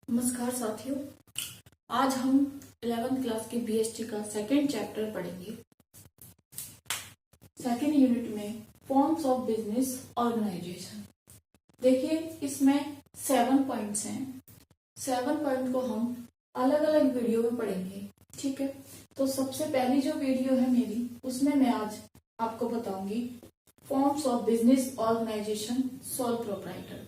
नमस्कार साथियों। आज हम 11th क्लास की बीएसटी का सेकेंड चैप्टर पढ़ेंगे। सेकेंड यूनिट में फॉर्म्स ऑफ बिजनेस ऑर्गेनाइजेशन। देखिए, इसमें 7 पॉइंट्स हैं। 7 पॉइंट को हम अलग अलग वीडियो में पढ़ेंगे। ठीक है, तो सबसे पहली जो वीडियो है मेरी, उसमें मैं आज आपको बताऊंगी forms of business organisation sole proprietor.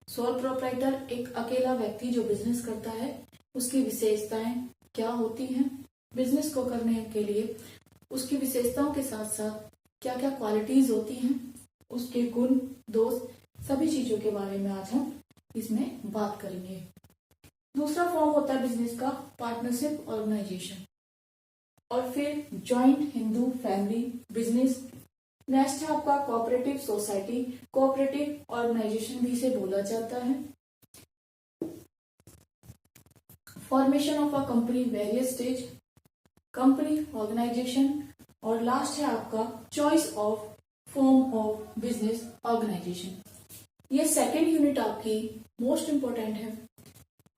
Sole proprietor एक अकेला व्यक्ति जो बिजनेस करता है, उसकी विशेषताएं क्या होती हैं, बिजनेस को करने के लिए उसकी विशेषताओं के साथ साथ क्या क्या क्वालिटीज होती हैं, उसके गुण दोष, सभी चीजों के बारे में आज हम इसमें बात करेंगे। दूसरा फॉर्म होता है बिजनेस का पार्टनरशिप ऑर्गेनाइजेशन, और फिर joint Hindu family business. Next है आपका कोऑपरेटिव सोसाइटी, कोऑपरेटिव ऑर्गेनाइजेशन भी इसे बोला जाता है। Formation of a company various stage, company organisation, और लास्ट है आपका choice of form of business organisation. ये सेकेंड यूनिट आपकी मोस्ट इंपोर्टेंट है,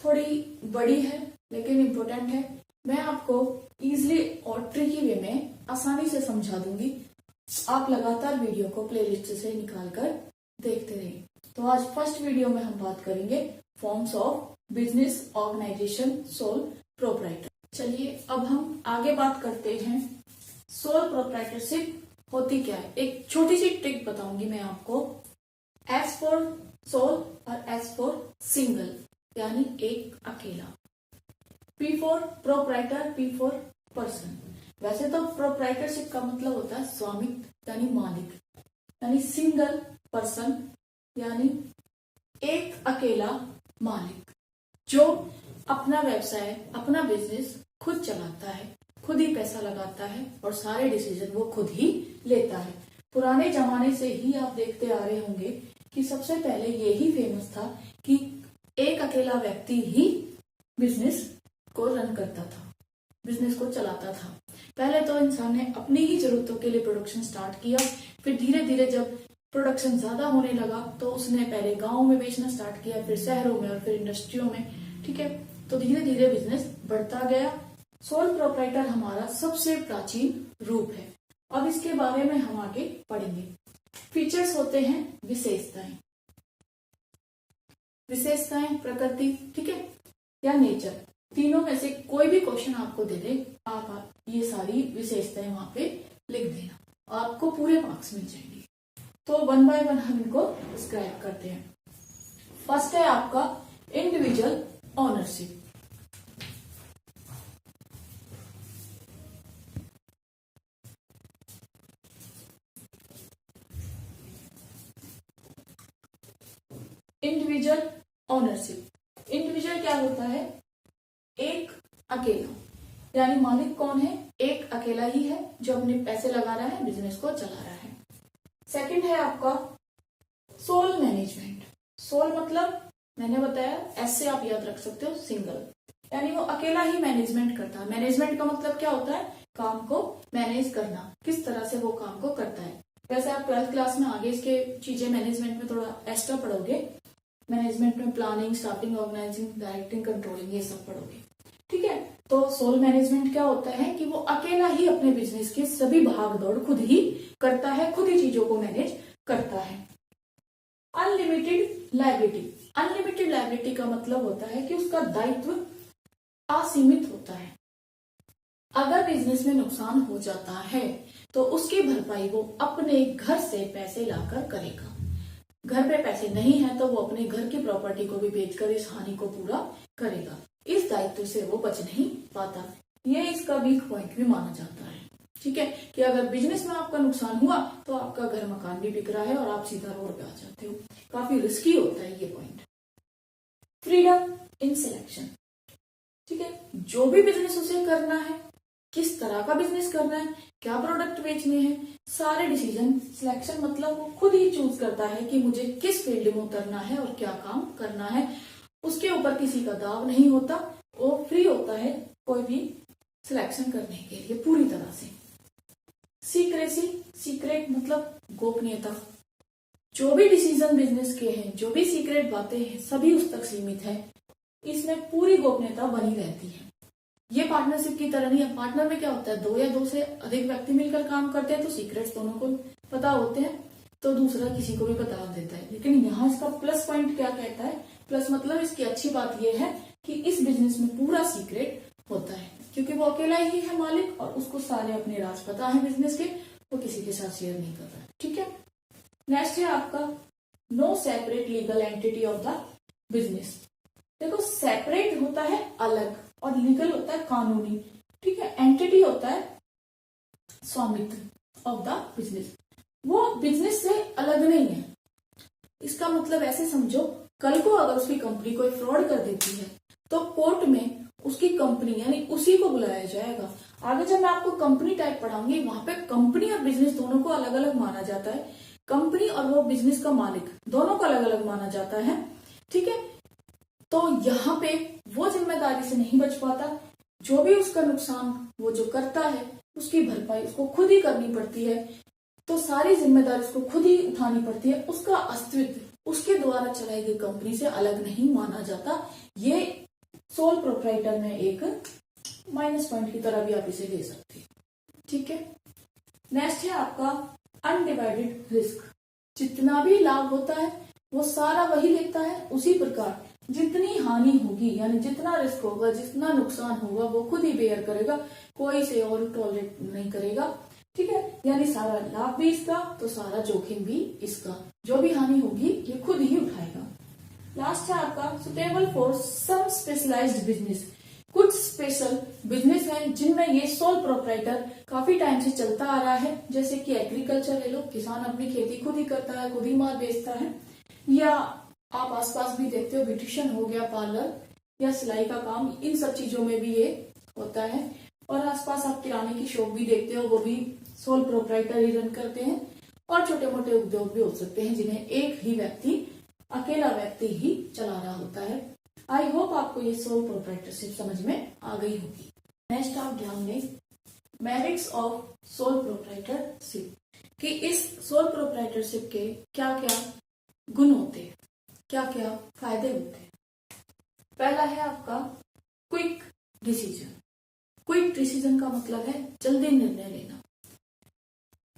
थोड़ी बड़ी है लेकिन इंपोर्टेंट है। मैं आपको इजिली और ट्रिकी वे में आसानी से समझा दूंगी। आप लगातार वीडियो को प्लेलिस्ट से निकालकर देखते रहिए। तो आज फर्स्ट वीडियो में हम बात करेंगे forms of business organisation sole proprietor. चलिए अब हम आगे बात करते हैं सोल प्रोप्राइटरशिप होती क्या है। एक छोटी सी ट्रिक बताऊंगी मैं आपको। एस फॉर सोल और एस फॉर सिंगल, यानी एक अकेला। P for proprietor, P for person. वैसे तो प्रोप्राइटरशिप का मतलब होता है स्वामित्व यानी मालिक, यानी सिंगल पर्सन यानी एक अकेला मालिक जो अपना व्यवसाय, अपना बिजनेस खुद चलाता है, खुद ही पैसा लगाता है और सारे डिसीजन वो खुद ही लेता है। पुराने जमाने से ही आप देखते आ रहे होंगे कि सबसे पहले यही फेमस था कि एक अकेला व्यक्ति ही बिजनेस को रन करता था, बिजनेस को चलाता था। पहले तो इंसान ने अपनी ही जरूरतों के लिए प्रोडक्शन स्टार्ट किया, फिर धीरे धीरे जब प्रोडक्शन ज्यादा होने लगा तो उसने पहले गांव में बेचना स्टार्ट किया, फिर शहरों में और फिर इंडस्ट्रियों में। ठीक है, तो धीरे धीरे बिजनेस बढ़ता गया। सोल प्रोप्राइटर हमारा सबसे प्राचीन रूप है। अब इसके बारे में हम आगे पढ़ेंगे। फीचर्स होते हैं विशेषताएं, विशेषताएं प्रकृति, ठीक है, या नेचर। तीनों में से कोई भी क्वेश्चन आपको दे दे, आप ये सारी विशेषताएं वहां पे लिख देना, आपको पूरे मार्क्स मिल जाएंगे। तो वन बाय वन हम इनको डिस्क्राइब करते हैं। फर्स्ट है आपका individual ownership. Individual ownership. Individual क्या होता है? एक अकेला, यानी मालिक कौन है? एक अकेला ही है जो अपने पैसे लगा रहा है, बिजनेस को चला रहा है। सेकंड है आपका सोल मैनेजमेंट। सोल मतलब मैंने बताया, ऐसे आप याद रख सकते हो, सिंगल, यानी वो अकेला ही मैनेजमेंट करता है। मैनेजमेंट का मतलब क्या होता है? काम को मैनेज करना, किस तरह से वो काम को करता है। वैसे आप 12th क्लास में आगे इसके चीजें मैनेजमेंट में थोड़ा एक्स्ट्रा पढ़ोगे। मैनेजमेंट में planning, staffing, organising, directing, controlling, ये सब पढ़ोगे। ठीक है, तो सोल मैनेजमेंट क्या होता है कि वो अकेला ही अपने बिजनेस के सभी भाग दौड़ खुद ही करता है, खुद ही चीजों को मैनेज करता है। Unlimited liability. अनलिमिटेड लायबिलिटी का मतलब होता है कि उसका दायित्व असीमित होता है। अगर बिजनेस में नुकसान हो जाता है तो उसकी भरपाई वो अपने घर से पैसे लाकर करेगा। घर पे पैसे नहीं है तो वो अपने घर की प्रॉपर्टी को भी बेचकर इस हानि को पूरा करेगा। इस दायित्व से वो बच नहीं पाता। ये इसका वीक पॉइंट भी माना जाता है। ठीक है, कि अगर बिजनेस में आपका नुकसान हुआ तो आपका घर मकान भी बिक रहा है और आप सीधा रोड पे आ जाते हो। काफी रिस्की होता है ये पॉइंट। Freedom in selection. ठीक है, जो भी बिजनेस उसे करना है, किस तरह का बिजनेस करना है, क्या प्रोडक्ट बेचने हैं, सारे डिसीजन, सिलेक्शन मतलब वो खुद ही चूज करता है कि मुझे किस फील्ड में उतरना है और क्या काम करना है। उसके ऊपर किसी का दाव नहीं होता, वो फ्री होता है कोई भी सिलेक्शन करने के लिए पूरी तरह से। सीक्रेसी, सीक्रेट मतलब गोपनीयता। जो भी डिसीजन बिजनेस के हैं, जो भी सीक्रेट बातें हैं, सभी उस तक सीमित है। इसमें पूरी गोपनीयता बनी रहती है। ये पार्टनरशिप की तरह नहीं है। पार्टनर में क्या होता है, दो या दो से अधिक व्यक्ति मिलकर काम करते हैं तो सीक्रेट्स दोनों को पता होते हैं, तो दूसरा किसी को भी बता देता है। लेकिन यहाँ इसका प्लस पॉइंट क्या कहता है, प्लस मतलब इसकी अच्छी बात यह है कि इस बिजनेस में पूरा सीक्रेट होता है, क्योंकि वो अकेला ही है मालिक और उसको सारे अपने राज पता है बिजनेस के, वो किसी के साथ शेयर नहीं कर रहा है। ठीक है। नेक्स्ट है आपका no separate legal entity of the business. देखो, सेपरेट होता है अलग और लीगल होता है कानूनी। ठीक है। एंटिटी होता है स्वामित्व ऑफ द बिजनेस, वो बिजनेस से अलग नहीं है। इसका मतलब ऐसे समझो, कल को अगर उसकी कंपनी कोई फ्रॉड कर देती है तो कोर्ट में उसकी कंपनी यानी उसी को बुलाया जाएगा। आगे जब मैं आपको कंपनी टाइप पढ़ाऊंगी, वहां पे कंपनी और बिजनेस दोनों को अलग अलग माना जाता है। कंपनी और वो बिजनेस का मालिक दोनों को अलग अलग माना जाता है। ठीक है। तो यहाँ पे वो जिम्मेदारी से नहीं बच पाता। जो भी उसका नुकसान वो जो करता है उसकी भरपाई उसको खुद ही करनी पड़ती है। तो सारी जिम्मेदारी उसको खुद ही उठानी पड़ती है। उसका अस्तित्व उसके द्वारा चलाई गई कंपनी से अलग नहीं माना जाता। ये सोल प्रोप्राइटर में एक माइनस पॉइंट की तरह भी आप इसे ले सकते हैं। ठीक है। नेक्स्ट है आपका अनडिवाइडेड रिस्क। जितना भी लाभ होता है वो सारा वही लेता है। उसी प्रकार जितनी हानि होगी यानी जितना रिस्क होगा, जितना नुकसान होगा, वो खुद ही बेयर करेगा, कोई से और टॉलरेट नहीं करेगा। ठीक है। यानी सारा लाभ भी इसका तो सारा जोखिम भी इसका। जो भी हानि होगी ये खुद ही उठाएगा। लास्ट है आपका suitable for some specialised business. कुछ स्पेशल बिजनेस हैं जिनमें ये सोल प्रोप्राइटर काफी टाइम से चलता आ रहा है, जैसे कि एग्रीकल्चर ले लो, किसान अपनी खेती खुद ही करता है, खुद ही माल बेचता है। या आप आसपास भी देखते हो, ब्यूटिशियन हो गया, पार्लर या सिलाई का काम, इन सब चीजों में भी ये होता है। और आसपास आप किराने की शॉप भी देखते हो, वो भी सोल प्रोप्राइटर ही रन करते हैं। और छोटे मोटे उद्योग भी हो सकते हैं जिन्हें एक ही व्यक्ति, अकेला व्यक्ति ही चला रहा होता है। आई होप आपको ये सोल प्रोप्राइटरशिप समझ में आ गई होगी। नेक्स्ट आप ध्यान दें मेरिट्स ऑफ सोल प्रोप्राइटरशिप, कि इस सोल प्रोप्राइटरशिप के क्या क्या गुण होते हैं, क्या क्या फायदे होते हैं। पहला है आपका क्विक डिसीजन। क्विक डिसीजन का मतलब है जल्दी निर्णय लेना।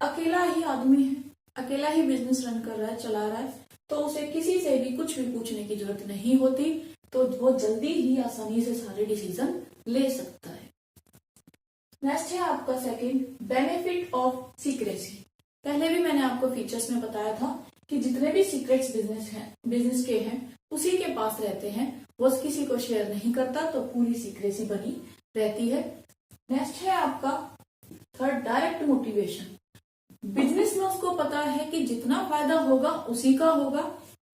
अकेला ही आदमी है, अकेला ही बिजनेस रन कर रहा है, चला रहा है, तो उसे किसी से भी कुछ भी पूछने की जरूरत नहीं होती, तो वो जल्दी ही आसानी से सारे डिसीजन ले सकता है। नेक्स्ट है आपका सेकंड बेनिफिट ऑफ सीक्रेसी। पहले भी मैंने आपको फीचर्स में बताया था कि जितने भी सीक्रेट्स बिजनेस के हैं उसी के पास रहते हैं, वो किसी को शेयर नहीं करता, तो पूरी सीक्रेसी बनी रहती है। नेक्स्ट है आपका थर्ड डायरेक्ट मोटिवेशन। बिजनेस में उसको पता है कि जितना फायदा होगा उसी का होगा,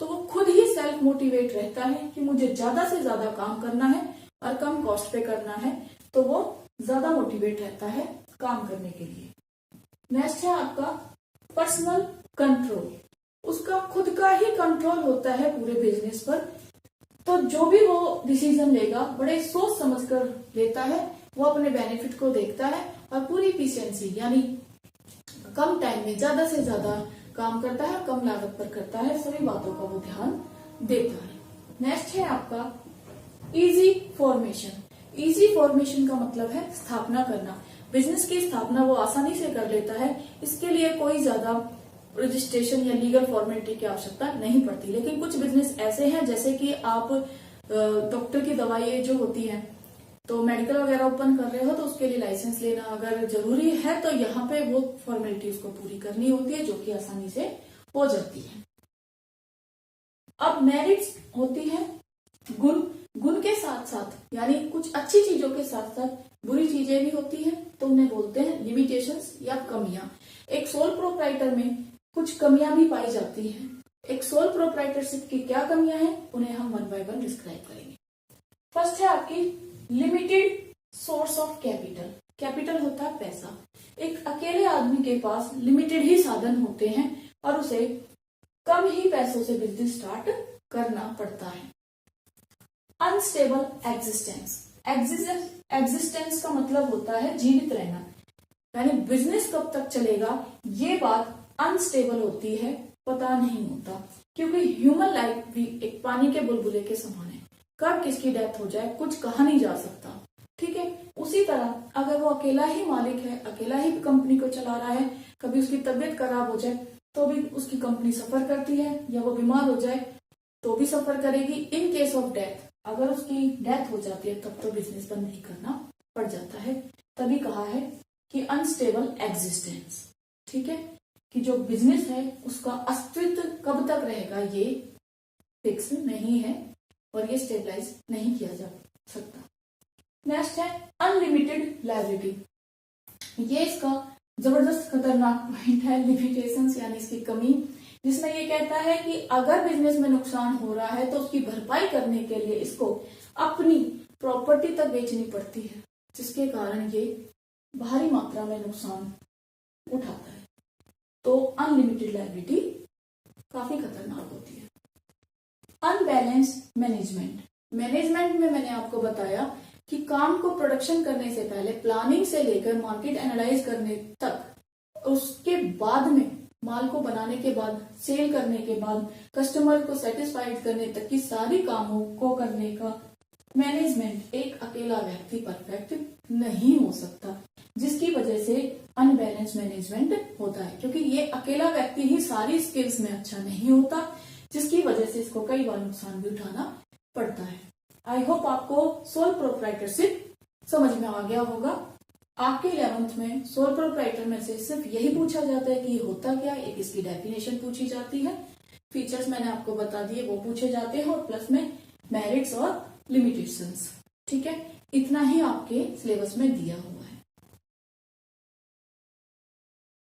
तो वो खुद ही सेल्फ मोटिवेट रहता है कि मुझे ज्यादा से ज्यादा काम करना है और कम कॉस्ट पे करना है, तो वो ज्यादा मोटिवेट रहता है काम करने के लिए। नेक्स्ट है आपका पर्सनल कंट्रोल। उसका खुद का ही कंट्रोल होता है पूरे बिजनेस पर, तो जो भी वो डिसीजन लेगा बड़े सोच समझकर लेता है, वो अपने बेनिफिट को देखता है और पूरी इफिशिएंसी यानी कम टाइम में ज्यादा से ज्यादा काम करता है, कम लागत पर करता है, सभी बातों का वो ध्यान देता है। नेक्स्ट है आपका इजी फॉर्मेशन। इजी फॉर्मेशन का मतलब है स्थापना करना। बिजनेस की स्थापना वो आसानी से कर लेता है, इसके लिए कोई ज्यादा रजिस्ट्रेशन या लीगल फॉर्मेलिटी की आवश्यकता नहीं पड़ती। लेकिन कुछ बिजनेस ऐसे हैं जैसे कि आप डॉक्टर की दवाई जो होती है, तो मेडिकल वगैरह ओपन कर रहे हो तो उसके लिए लाइसेंस लेना अगर जरूरी है, तो यहाँ पे वो फॉर्मेलिटी उसको पूरी करनी होती है, जो कि आसानी से हो जाती है। अब मेरिट्स होती है गुण। गुण के साथ साथ यानी कुछ अच्छी चीजों के साथ साथ बुरी चीजें भी होती हैं, तो उन्हें बोलते हैं लिमिटेशंस या कमियां। एक सोल प्रोप्राइटर में कुछ कमियां भी पाई जाती हैं। एक सोल प्रोप्राइटरशिप की क्या कमियां हैं, उन्हें हम वन बाय वन डिस्क्राइब करेंगे। फर्स्ट है आपकी limited source of capital. Capital होता है पैसा। एक अकेले आदमी के पास लिमिटेड ही साधन होते हैं और उसे कम ही पैसों से बिजनेस स्टार्ट करना पड़ता है। Unstable existence. एग्जिस्टेंस का मतलब होता है जीवित रहना, यानी बिजनेस कब तक चलेगा ये बात अनस्टेबल होती है, पता नहीं होता, क्योंकि ह्यूमन लाइफ भी एक पानी के बुलबुले के समान है। कब किसकी डेथ हो जाए कुछ कहा नहीं जा सकता। ठीक है, उसी तरह अगर वो अकेला ही मालिक है, अकेला ही कंपनी को चला रहा है, कभी उसकी तबीयत खराब हो जाए तो भी उसकी कंपनी सफर करती है, या वो बीमार हो जाए तो भी सफर करेगी। इन केस ऑफ डेथ, अगर उसकी डेथ हो जाती है तब तो बिजनेस बंद नहीं करना पड़ जाता है। तभी कहा है कि अनस्टेबल एग्जिस्टेंस। ठीक है, कि जो बिजनेस है उसका अस्तित्व कब तक रहेगा ये फिक्स नहीं है और ये स्टेबलाइज नहीं किया जा सकता। नेक्स्ट है अनलिमिटेड लायबिलिटी। ये इसका जबरदस्त खतरनाक पॉइंट है, लिमिटेशंस यानी इसकी कमी, जिसमें ये कहता है कि अगर बिजनेस में नुकसान हो रहा है तो उसकी भरपाई करने के लिए इसको अपनी प्रॉपर्टी तक बेचनी पड़ती है, जिसके कारण ये भारी मात्रा में नुकसान उठाता है। तो अनलिमिटेड लायबिलिटी काफी खतरनाक होती है। Unbalanced management. मैनेजमेंट में मैंने आपको बताया कि काम को प्रोडक्शन करने से पहले प्लानिंग से लेकर मार्केट एनालाइज करने तक, उसके बाद में माल को बनाने के बाद, सेल करने के बाद, कस्टमर को सेटिस्फाइड करने तक की सारी कामों को करने का मैनेजमेंट एक अकेला व्यक्ति परफेक्ट नहीं हो सकता, जिसकी वजह से अनबैलेंस मैनेजमेंट होता है। क्योंकि ये अकेला व्यक्ति ही सारी स्किल्स में अच्छा नहीं होता, जिसकी वजह से इसको कई बार नुकसान भी उठाना पड़ता है। आई होप आपको सोल प्रोप्राइटरशिप समझ में आ गया होगा। आपके 11th में सोल प्रोप्राइटर में से सिर्फ यही पूछा जाता है कि ये होता क्या है, एक इसकी डेफिनेशन पूछी जाती है, फीचर्स मैंने आपको बता दिए वो पूछे जाते हैं, और प्लस में मेरिट्स और लिमिटेशंस। ठीक है, इतना ही आपके सिलेबस में दिया हुआ।